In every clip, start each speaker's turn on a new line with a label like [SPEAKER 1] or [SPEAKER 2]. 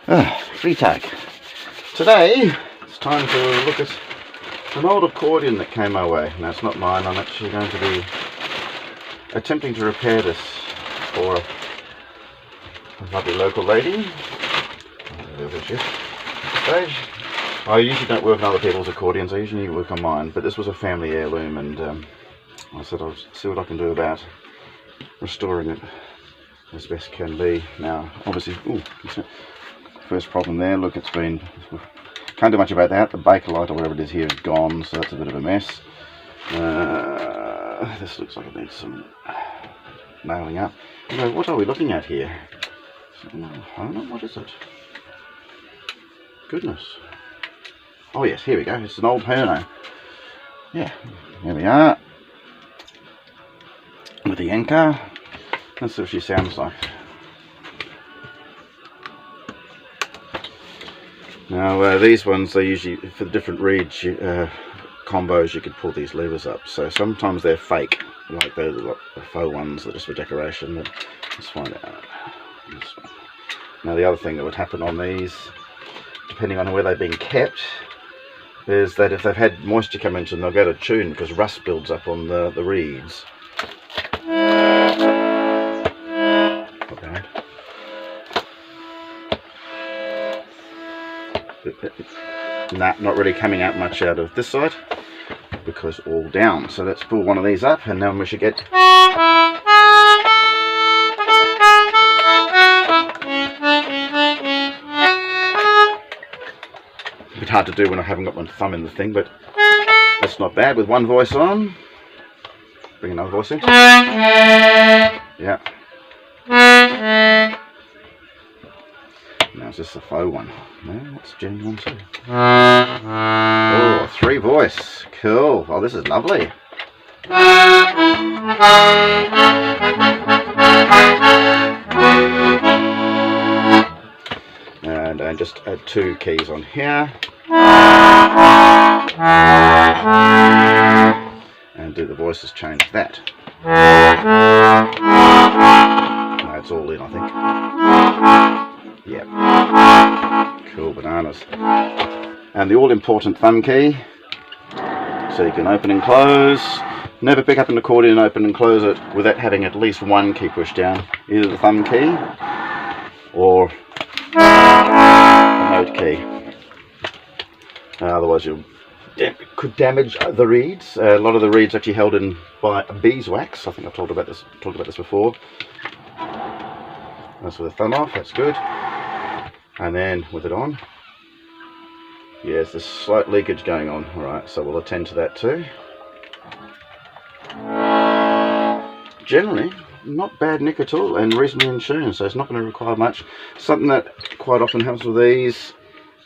[SPEAKER 1] Free tag. Today it's time to look at an old accordion that came my way. Now it's not mine, I'm actually going to be attempting to repair this for a lovely local lady. I usually don't work on other people's accordions, I usually work on mine, but this was a family heirloom and I said I'll see what I can do about restoring it as best can be. Now obviously, first problem there, look, it's been, can't do much about that, the Bakelite or whatever it is here is gone, so that's a bit of a mess. This looks like it needs some nailing up. Anyway, what are we looking at here? Hohner, what is it? Goodness. Oh yes, here we go, it's an old Hohner. Yeah, here we are. With the anchor. Let's see what she sounds like. Now these ones, they usually, for the different reeds combos, you could pull these levers up. So sometimes they're fake, like the faux ones that are just for decoration. But let's find out. This one. Now the other thing that would happen on these, depending on where they've been kept, is that if they've had moisture come into them, they'll go to tune because rust builds up on the reeds. Nah, not really coming out much out of this side because all down. So let's pull one of these up and then we should get a bit hard to do when I haven't got my thumb in the thing, but that's not bad with one voice on. Bring another voice in. Yeah. Now is this a faux one? No, that's genuine too. Oh, 3 voice. Cool. Oh, this is lovely. And just add 2 keys on here. And do the voices change that. No, it's all in, I think. Yep. Cool bananas. And the all-important thumb key, so you can open and close. Never pick up an accordion and open and close it without having at least one key pushed down, either the thumb key or a note key. Otherwise you could damage the reeds. A lot of the reeds actually held in by beeswax. I think I've talked about this before. That's with the thumb off, that's good. And then with it on, yes, there's slight leakage going on. Alright, so we'll attend to that too. Generally, not bad nick at all and reasonably in tune, so it's not going to require much. Something that quite often happens with these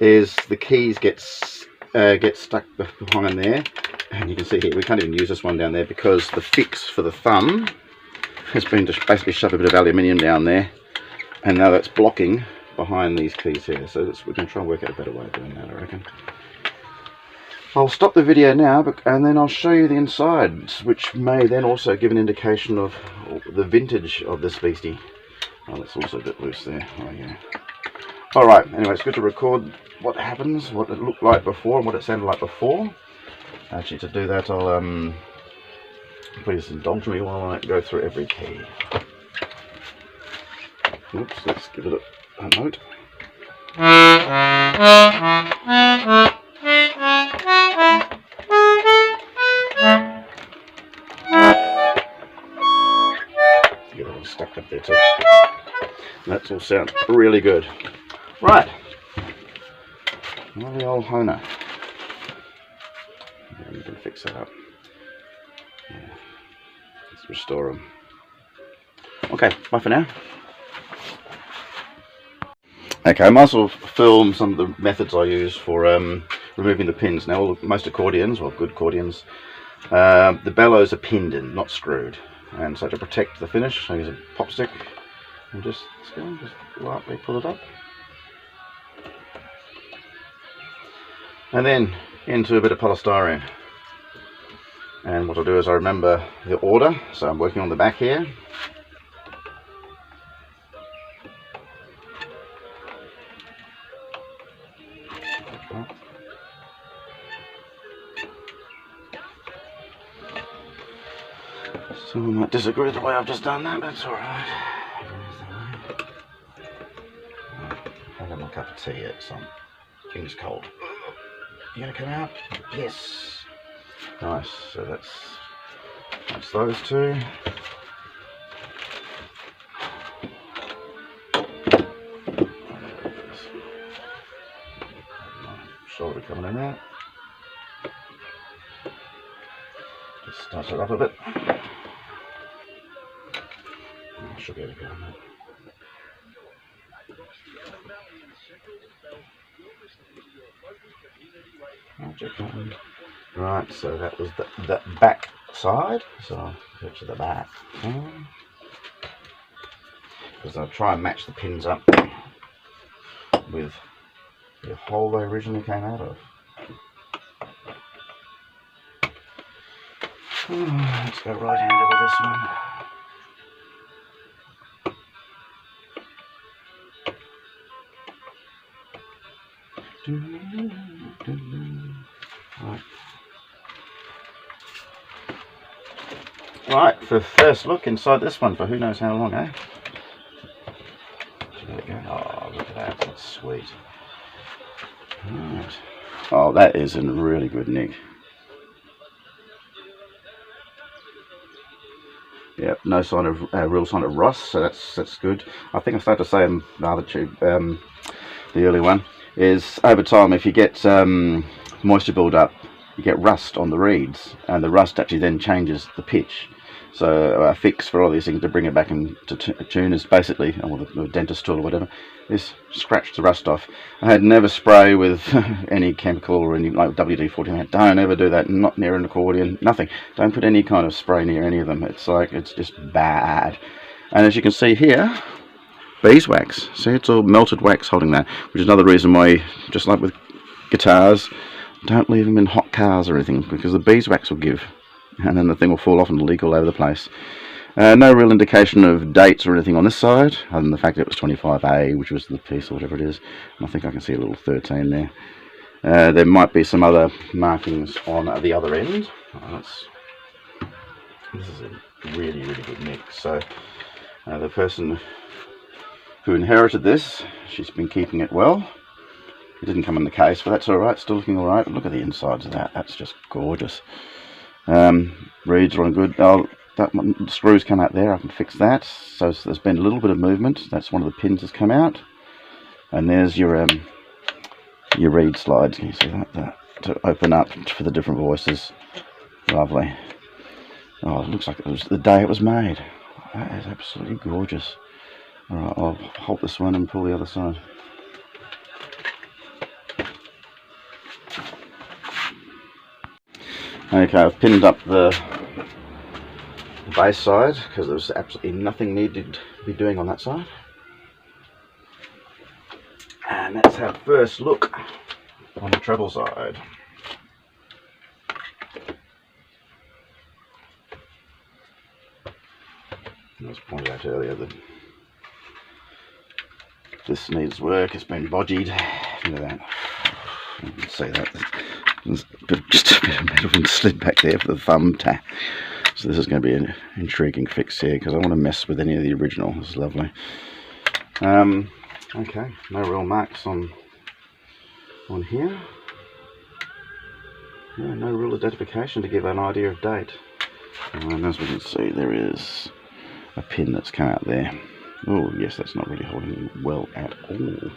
[SPEAKER 1] is the keys get stuck behind there. And you can see here, we can't even use this one down there because the fix for the thumb has been just basically shoved a bit of aluminium down there. And now that's blocking behind these keys here, so we can try and work out a better way of doing that, I reckon. I'll stop the video now and then I'll show you the insides, which may then also give an indication of the vintage of this beastie. Oh, that's also a bit loose there. Oh yeah. Alright, anyway, it's good to record what happens, what it looked like before and what it sounded like before. Actually, to do that, I'll please indulge me while I go through every key. Oops, let's give it a note. Get it all stuck up there too. That's all sounds really good. Right. Lovely old Hohner. Yeah, we can fix that up. Yeah. Let's restore them. Okay, bye for now. Okay, I might as well film some of the methods I use for removing the pins. Now, most accordions, well, good accordions, the bellows are pinned in, not screwed. And so to protect the finish, I use a pop stick and just lightly pull it up. And then into a bit of polystyrene. And what I'll do is I remember the order, so I'm working on the back here. Right. Someone might disagree with the way I've just done that, but it's alright. I haven't had my cup of tea yet, so things cold. You gonna come out? Yes. Nice. So that's those two. Shoulder coming in there. Just start it up a bit. I should be able to go on that. Right, so that was the back side. So I'll go to the back. Because I'll try and match the pins up with the hole they originally came out of. Let's go right-handed with this one. Right, for first look inside this one for who knows how long, eh? There we go. Oh, look at that. That's sweet. Right. Oh, that is in really good nick. Yep, no sign of real sign of rust, so that's good. I think I started to say in the other tube, the early one, is over time if you get moisture build up, you get rust on the reeds, and the rust actually then changes the pitch. So a fix for all these things to bring it back into tune is basically, or the dentist tool or whatever, is scratch the rust off. I had never spray with any chemical or any like WD-40. Don't ever do that. Not near an accordion. Nothing. Don't put any kind of spray near any of them. It's like it's just bad. And as you can see here, beeswax. See, it's all melted wax holding that, which is another reason why, just like with guitars, don't leave them in hot cars or anything, because the beeswax will give, and then the thing will fall off and leak all over the place. No real indication of dates or anything on this side, other than the fact that it was 25A, which was the piece or whatever it is. And I think I can see a little 13 there. There might be some other markings on the other end. This is a really, really good nick. So the person who inherited this, she's been keeping it well. It didn't come in the case, but that's alright, still looking alright. Look at the insides of that, that's just gorgeous. Reeds are on good. Oh, that one, the screws come out there, I can fix that. So there's been a little bit of movement. That's one of the pins has come out. And there's your reed slides, can you see that? To open up for the different voices. Lovely. Oh, it looks like it was the day it was made. That is absolutely gorgeous. Alright, I'll hold this one and pull the other side. Okay, I've pinned up the base side because there's absolutely nothing needed to be doing on that side. And let's have first look on the treble side. I was pointed out earlier that this needs work, it's been bodged. Look at that. You can see that. There's just a bit of metal slid back there for the thumb tap. So this is going to be an intriguing fix here because I want to mess with any of the original. This is lovely. Okay, no real marks on here. Yeah, no real identification to give an idea of date. And as we can see, there is a pin that's come out there. Oh yes, that's not really holding well at all.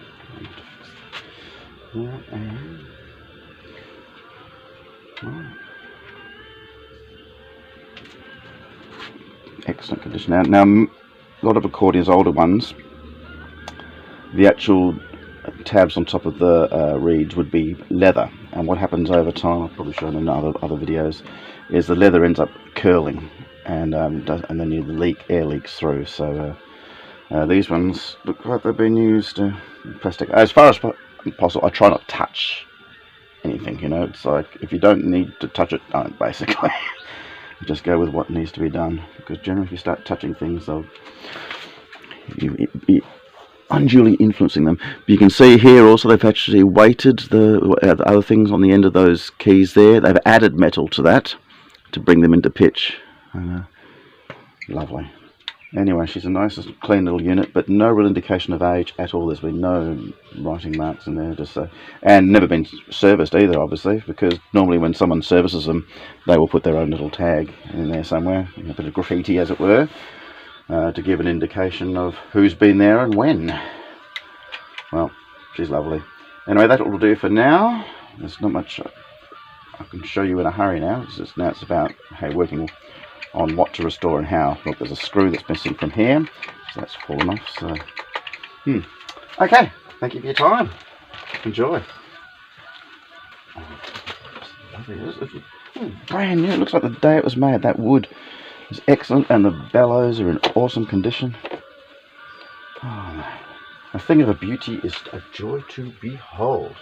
[SPEAKER 1] Excellent condition. Now a lot of accordions, older ones, the actual tabs on top of the reeds would be leather, and what happens over time, I've probably shown in other videos, is the leather ends up curling, and then the air leaks through. So these ones look like they've been used plastic. As far as possible, I try not to touch anything, you know. It's like if you don't need to touch it, don't, basically. Just go with what needs to be done, because generally if you start touching things, unduly influencing them. But you can see here also they've actually weighted the other things on the end of those keys there. They've added metal to that to bring them into pitch. Lovely. Anyway, she's a nice, clean little unit, but no real indication of age at all. There's been no writing marks in there, just and never been serviced either, obviously, because normally when someone services them, they will put their own little tag in there somewhere, a bit of graffiti, as it were, to give an indication of who's been there and when. Well, she's lovely. Anyway, that will do for now. There's not much I can show you in a hurry now. Now it's about working on what to restore and how. Look, there's a screw that's missing from here, so that's fallen off. So, okay, thank you for your time. Enjoy. Brand new. It looks like the day it was made. That wood is excellent, and the bellows are in awesome condition. A thing of a beauty is a joy to behold.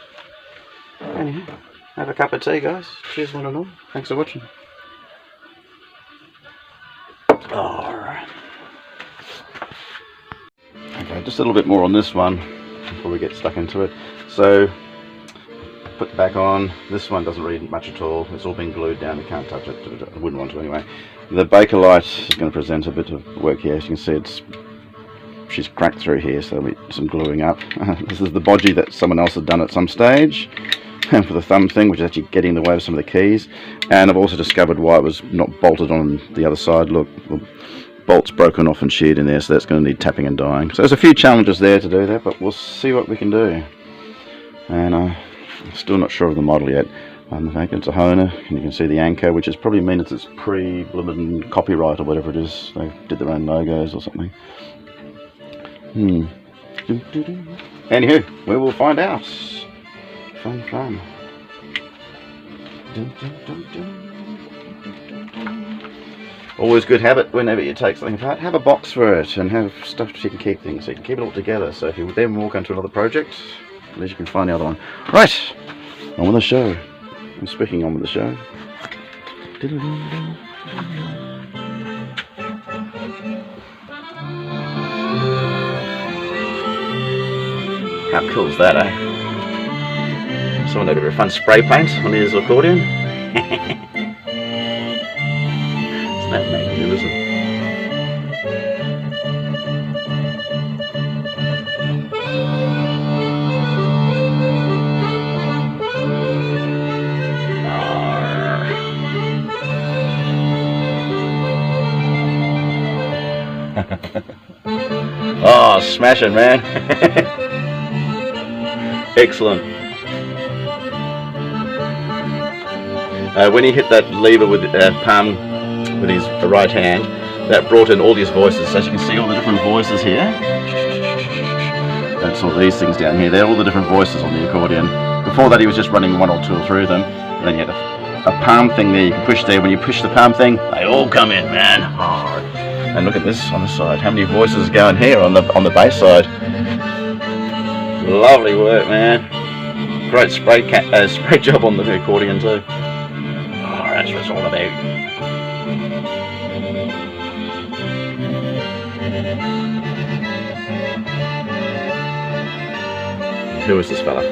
[SPEAKER 1] Anyhow, have a cup of tea, guys. Cheers, one and all. Thanks for watching. Alright. Okay, just a little bit more on this one before we get stuck into it. So, put the back on. This one doesn't read much at all. It's all been glued down. You can't touch it. I wouldn't want to anyway. The Bakelite is going to present a bit of work here. As you can see, she's cracked through here, so there'll be some gluing up. This is the bodgy that someone else had done at some stage. And for the thumb thing, which is actually getting in the way of some of the keys. And I've also discovered why it was not bolted on the other side. Look, the bolt's broken off and sheared in there, so that's going to need tapping and dyeing. So there's a few challenges there to do that, but we'll see what we can do. And I'm still not sure of the model yet. In fact, it's a Hohner, and you can see the anchor, which is probably means it's pre-bloomin' copyright or whatever it is. They did their own logos or something. Anywho, we will find out. Fun. Always good habit whenever you take something apart. Have a box for it and have stuff so you can keep things, so you can keep it all together. So if you then walk onto another project, at least you can find the other one. Right, on with the show. I'm speaking on with the show. How cool is that, eh? Someone did a bit of fun spray paint on his accordion. Isn't that magnificent? Oh, smashing, man. Excellent. When he hit that lever with palm with his right hand, that brought in all these voices. So as you can see, all the different voices here. That's all these things down here. They're all the different voices on the accordion. Before that, he was just running one or two or three of them. And then you had a palm thing there you can push there. When you push the palm thing, they all come in, man. Hard. And look at this on the side. How many voices go in here on the bass side? Lovely work, man. Great spray job on the accordion too. That's what it's all about. Who is this fella?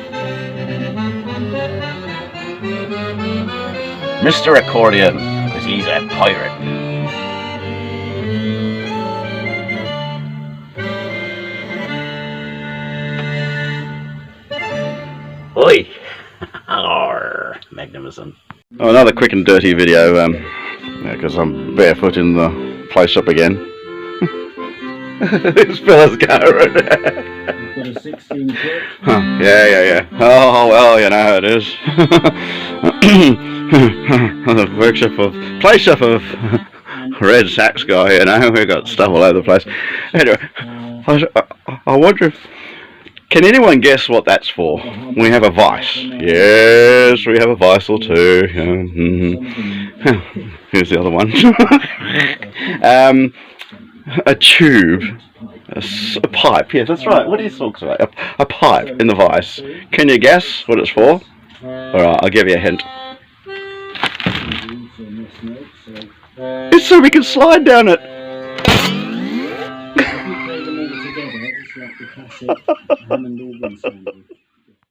[SPEAKER 1] Mr. Accordion, because he's a pirate. Oi! Magnificent. Oh, another quick and dirty video, because I'm barefoot in the play shop again. This fella's going.
[SPEAKER 2] You've got a 16 kit?
[SPEAKER 1] Huh, yeah. Oh, well, you know how it is. The workshop of, play shop of Red Sax guy, you know, we got stuff all over the place. Anyway, I wonder if, can anyone guess what that's for? We have a vice. Yes, we have a vice or two. Here's the other one. A tube. A pipe. Yes, that's right. What are you talking about? A pipe in the vice. Can you guess what it's for? Alright, I'll give you a hint. It's so we can slide down it.
[SPEAKER 2] the classic Hammond organ sound.